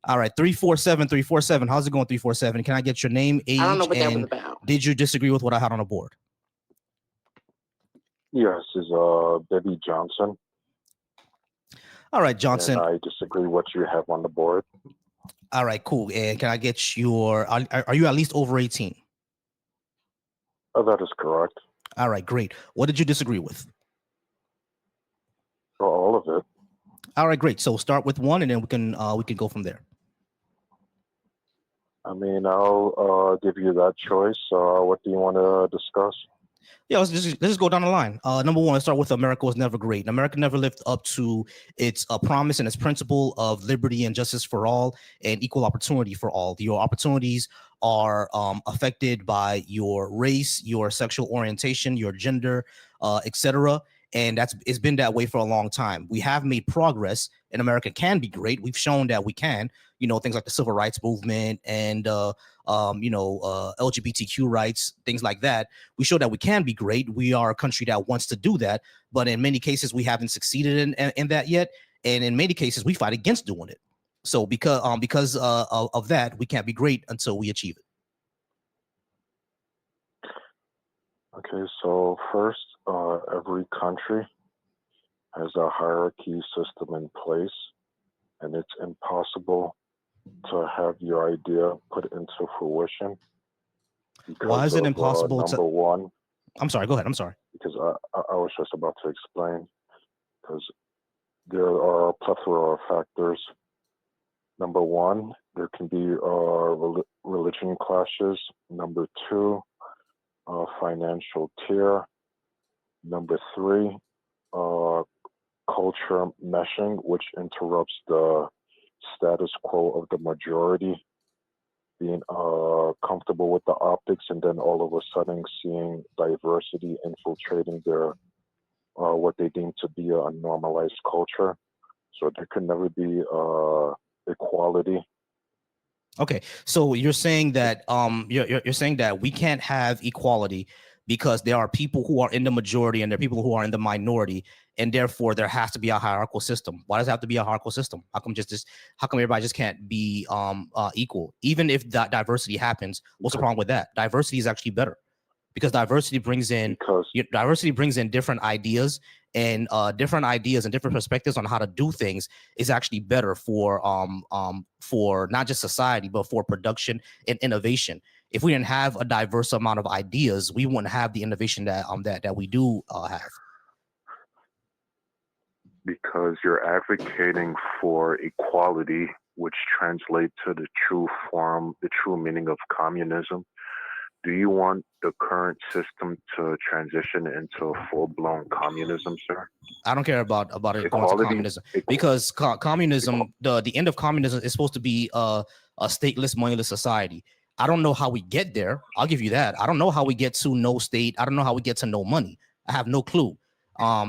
All right, 347. How's it going, 347? Can I get your name, age, I don't know what that was and about. did you disagree with what I had on the board? Yes, is Debbie Johnson. All right, Johnson. And I disagree what you have on the board. All right, cool. And can I get your, are you at least over 18? Oh, that is correct. All right, great. What did you disagree with? Oh, all of it. All right, great. So start with one, and then we can go from there. I mean, I'll give you that choice. What do you want to discuss? Yeah, let's just go down the line. Number one, let's start with America was never great. America never lived up to its promise and its principle of liberty and justice for all and equal opportunity for all. Your opportunities are affected by your race, your sexual orientation, your gender, etc. And it's been that way for a long time. We have made progress, and America can be great. We've shown that we can. Things like the civil rights movement and LGBTQ rights, things like that. We show that we can be great. We are a country that wants to do that, but in many cases we haven't succeeded in that yet, and in many cases we fight against doing it. So because of that, we can't be great until we achieve it. Okay, so first, every country has a hierarchy system in place, and it's impossible to have your idea put into fruition. Why is it impossible number one? I'm sorry, go ahead. I'm sorry. Because I was just about to explain, because there are a plethora of factors. Number one, there can be religion clashes. Number two, financial tier. Number three, culture meshing, which interrupts the status quo of the majority being comfortable with the optics, and then all of a sudden seeing diversity infiltrating their what they deem to be a normalized culture. So there can never be equality. Okay, so you're saying that you're saying that we can't have equality because there are people who are in the majority and there are people who are in the minority, and therefore there has to be a hierarchical system. Why does it have to be a hierarchical system? How come how come everybody just can't be equal? Even if that diversity happens, what's the problem with that? Diversity is actually better because diversity brings in different ideas, and different perspectives on how to do things is actually better for not just society but for production and innovation. If we didn't have a diverse amount of ideas, we wouldn't have the innovation that we do have. Because you're advocating for equality, which translates to the true meaning of communism. Do you want the current system to transition into full-blown communism, sir? I don't care about it going to communism, because communism, the end of communism is supposed to be a stateless, moneyless society. I don't know how we get there. I'll give you that. I don't know how we get to no state. I don't know how we get to no money. I have no clue,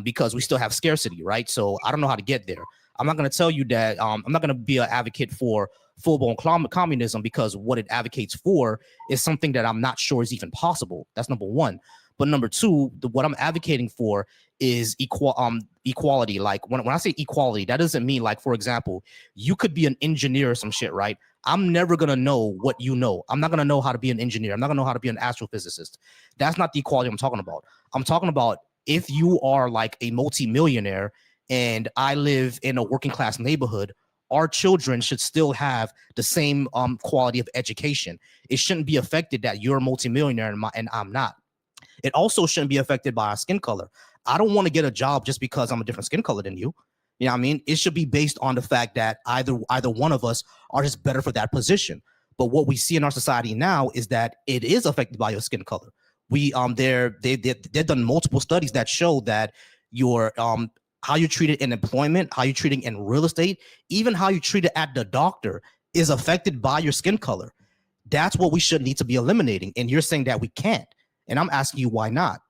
because we still have scarcity, right? So I don't know how to get there. I'm not going to tell you that. I'm not going to be an advocate for full-blown communism, because what it advocates for is something that I'm not sure is even possible. That's number one. But number two, what I'm advocating for is equality. Like when I say equality, that doesn't mean, like, for example, you could be an engineer or some shit, right? I'm never going to know what you know. I'm not going to know how to be an engineer. I'm not going to know how to be an astrophysicist. That's not the equality I'm talking about. I'm talking about if you are like a multimillionaire and I live in a working class neighborhood, our children should still have the same quality of education. It shouldn't be affected that you're a multimillionaire and I'm not. It also shouldn't be affected by our skin color. I don't want to get a job just because I'm a different skin color than you. You know what I mean? It should be based on the fact that either one of us are just better for that position. But what we see in our society now is that it is affected by your skin color. They've done multiple studies that show that your how you're treated in employment, how you're treated in real estate, even how you're treated at the doctor is affected by your skin color. That's what we should need to be eliminating. And you're saying that we can't. And I'm asking you, why not?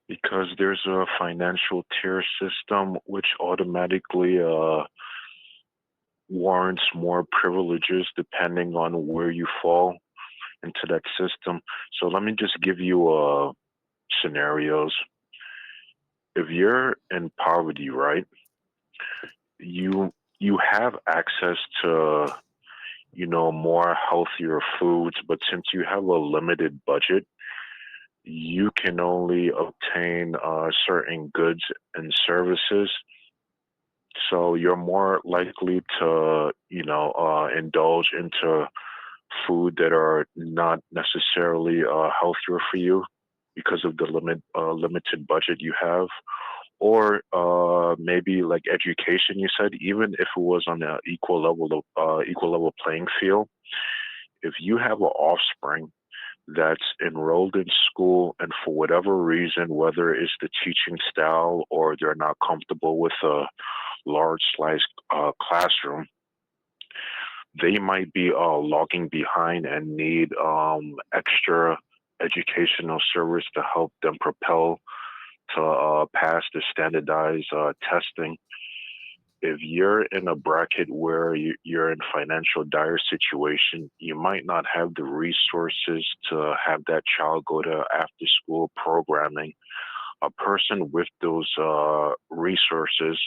Because there's a financial tier system which automatically warrants more privileges depending on where you fall into that system. So let me just give you scenarios. If you're in poverty, right, you have access to, more healthier foods, but since you have a limited budget, you can only obtain certain goods and services. So you're more likely to, indulge into food that are not necessarily healthier for you because of the limited budget you have, or maybe like education. You said even if it was on an equal level playing field, if you have an offspring that's enrolled in school and for whatever reason, whether it's the teaching style or they're not comfortable with a large size classroom, they might be logging behind and need extra educational service to help them propel to pass the standardized testing. If you're in a bracket where you're in financial dire situation, you might not have the resources to have that child go to after school programming. A person with those resources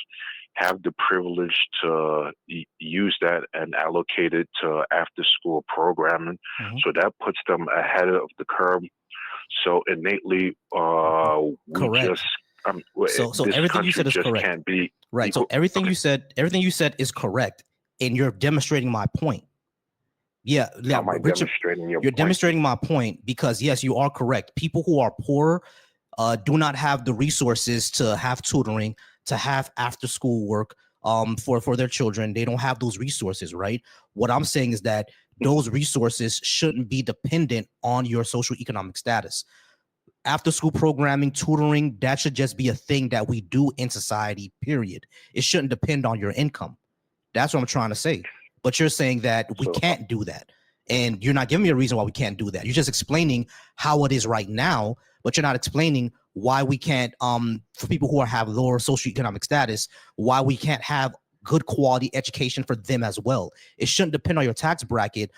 have the privilege to use that and allocate it to after school programming. Mm-hmm. So that puts them ahead of the curve. So innately, we Correct. just So this everything you country said is just correct. can't be Right. equal. So everything you said is correct, and you're demonstrating my point. Yeah, Am I Richard, demonstrating your you're point? demonstrating my point because yes, you are correct. People who are poor do not have the resources to have tutoring, to have after school work for their children. They don't have those resources, right? What I'm saying is that those resources shouldn't be dependent on your social economic status. After school programming, tutoring, that should just be a thing that we do in society, period. It shouldn't depend on your income. That's what I'm trying to say. But you're saying that we can't do that. And you're not giving me a reason why we can't do that. You're just explaining how it is right now, but you're not explaining why we can't, for people who have lower socioeconomic status, why we can't have good quality education for them as well. It shouldn't depend on your tax bracket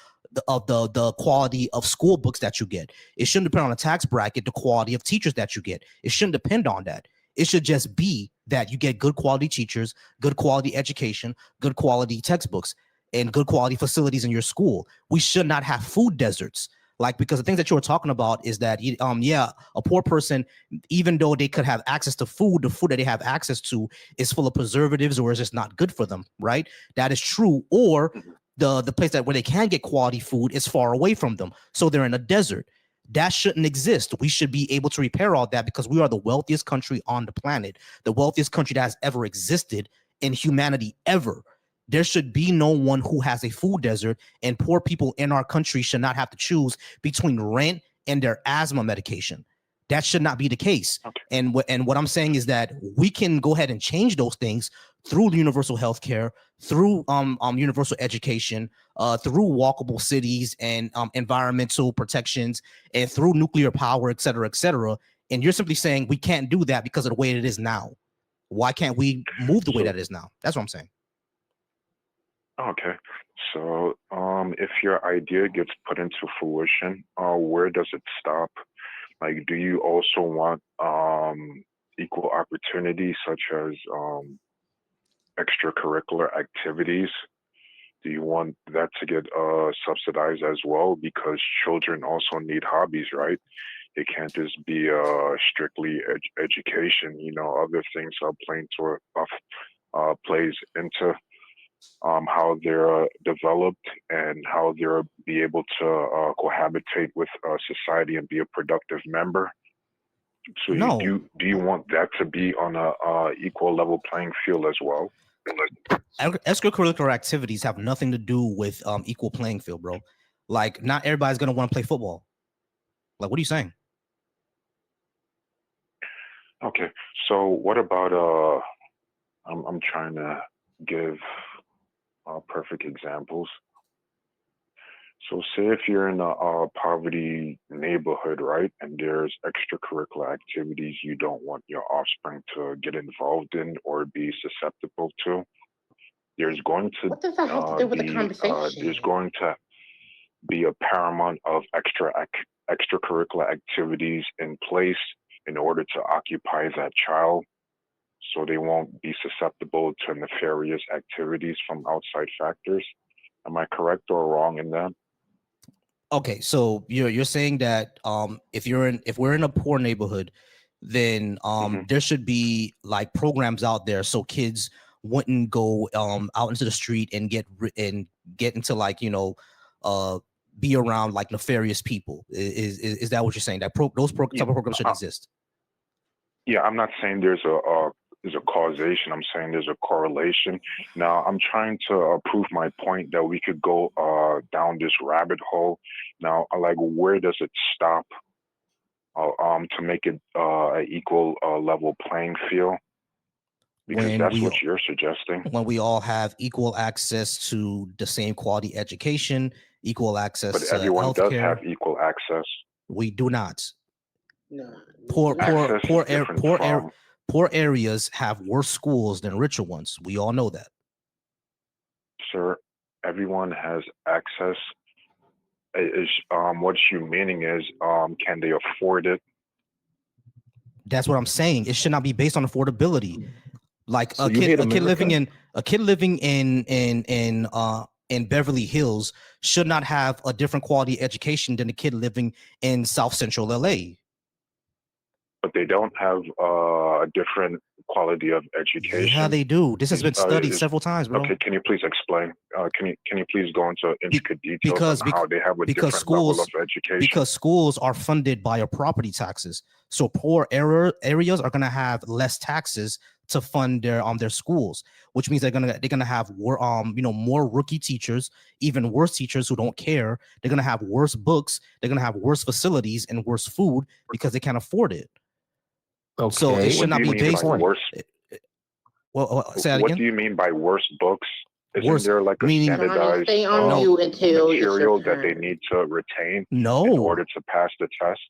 of the quality of school books that you get. It shouldn't depend on the tax bracket, the quality of teachers that you get. It shouldn't depend on that. It should just be that you get good quality teachers, good quality education, good quality textbooks, and good quality facilities in your school. We should not have food deserts. Like, because the things that you were talking about is that, a poor person, even though they could have access to food, the food that they have access to is full of preservatives or is just not good for them, right? That is true. Or the place that where they can get quality food is far away from them, so they're in a desert. That shouldn't exist. We should be able to repair all that because we are the wealthiest country on the planet, the wealthiest country that has ever existed in humanity ever. There should be no one who has a food desert, and poor people in our country should not have to choose between rent and their asthma medication. That should not be the case. Okay. And what I'm saying is that we can go ahead and change those things through universal health care, through universal education, through walkable cities and environmental protections, and through nuclear power, et cetera, et cetera. And you're simply saying we can't do that because of the way it is now. Why can't we move the way that it is now? That's what I'm saying. Okay. So, if your idea gets put into fruition, where does it stop? Like, do you also want equal opportunity, such as extracurricular activities? Do you want that to get subsidized as well? Because children also need hobbies, right? It can't just be strictly education. Other things are playing to plays into how they're developed and how they're be able to cohabitate with society and be a productive member. So No, do you want that to be on a equal level playing field as well? extracurricular activities have nothing to do with equal playing field, bro. Like, not everybody's gonna want to play football. Like, what are you saying? Okay, so what about I'm trying to give perfect examples. So say if you're in a poverty neighborhood, right, and there's extracurricular activities you don't want your offspring to get involved in or be susceptible to, there's going to What does that have to do with the there's conversation? going to be a paramount of extracurricular activities in place in order to occupy that child. so they won't be susceptible to nefarious activities from outside factors. Am I correct or wrong in that? Okay, so you're saying that if we're in a poor neighborhood, then there should be like programs out there so kids wouldn't go out into the street and get into like be around like nefarious people. Is that what you're saying? That those type of programs should exist? Yeah, I'm not saying there's a causation. I'm saying there's a correlation. Now, I'm trying to prove my point that we could go down this rabbit hole. Now, like, where does it stop to make it an equal level playing field? Because that's what you're suggesting. When we all have equal access to the same quality education, equal access to healthcare. But everyone does have equal access. We do not. No. Poor areas have worse schools than richer ones. We all know that. Sir, everyone has access. What you're meaning is, can they afford it? That's what I'm saying. It should not be based on affordability. Like a kid living in Beverly Hills should not have a different quality education than a kid living in South Central LA. But they don't have a different quality of education. Yeah, they do. This has been studied several times, bro. Okay, can you please explain? Can you please go into intricate details on how they have a different level of education? Because schools are funded by your property taxes. So poor areas are gonna have less taxes to fund their schools, which means they're gonna have more rookie teachers, even worse teachers who don't care. They're gonna have worse books. They're gonna have worse facilities and worse food because they can't afford it. Okay. So it should not be based on worse. Well, say that what again. do you mean by worse books? Isn't Worse, there like a standardized material that they need to retain in order to pass the test?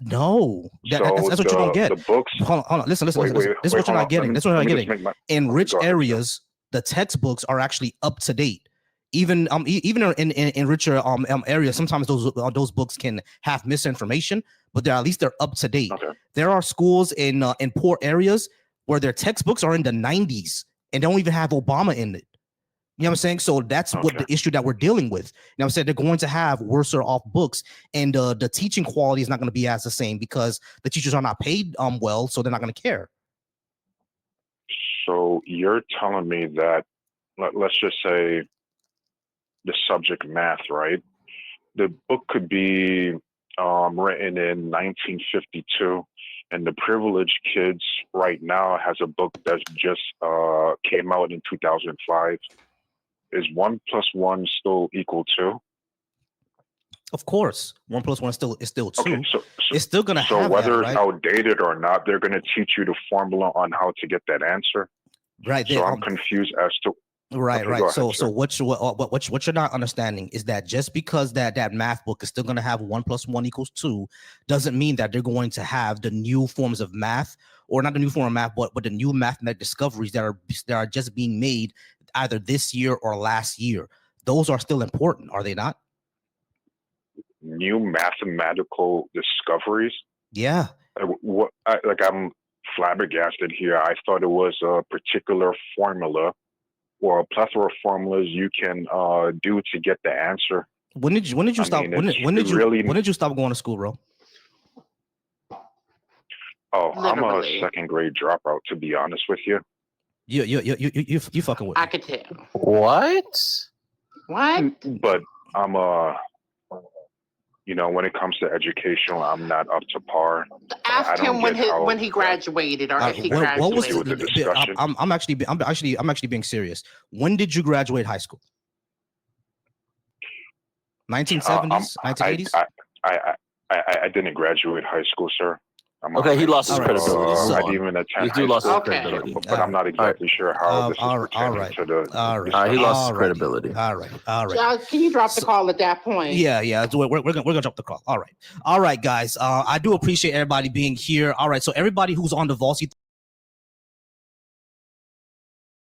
No, that's what you don't get. The books. Hold on. Listen. This is what you're not getting. This is what you're not getting. In rich areas, the textbooks are actually up to date. Even in richer areas, sometimes those books can have misinformation, but at least they're up to date. Okay. There are schools in poor areas where their textbooks are in the 90s and don't even have Obama in it. You know what I'm saying? So that's what the issue that we're dealing with. You know what I'm saying? They're going to have worse off books, and the teaching quality is not going to be as the same because the teachers are not paid well, so they're not going to care. So you're telling me that, let's just say, the subject math, right? The book could be written in 1952, and the privileged kids right now has a book that just came out in 2005. Is 1 + 1 still equal 2? Of course, 1 + 1 is still 2. Okay, so it's still gonna have. So whether it's right? outdated or not, they're gonna teach you the formula on how to get that answer. Right. So I'm confused as to. Right. Ahead, so what you're not understanding is that just because that math book is still going to have 1 + 1 = 2 doesn't mean that they're going to have the new forms of math, or not the new form of math, but the new mathematic discoveries that are just being made either this year or last year. Those are still important, are they not? New mathematical discoveries? Yeah. I'm flabbergasted here. I thought it was a particular formula or a plethora of formulas you can do to get the answer. When did you stop? When did you stop going to school, bro? Oh, literally. I'm a second grade dropout, to be honest with you. You fucking with me. I could tell. What? But I'm when it comes to education, I'm not up to par. Ask him when he graduated, or if he graduated. What was the discussion? I'm actually being serious. When did you graduate high school? 1970s, 1980s? I didn't graduate high school, sir. Okay, he lost his credibility. I didn't even attend high school, but I'm not exactly sure how this is pertaining to the. He lost his credibility. All right. Can you drop the call at that point? Yeah. We're gonna drop the call. All right, guys. I do appreciate everybody being here. All right, so everybody who's on the Volsy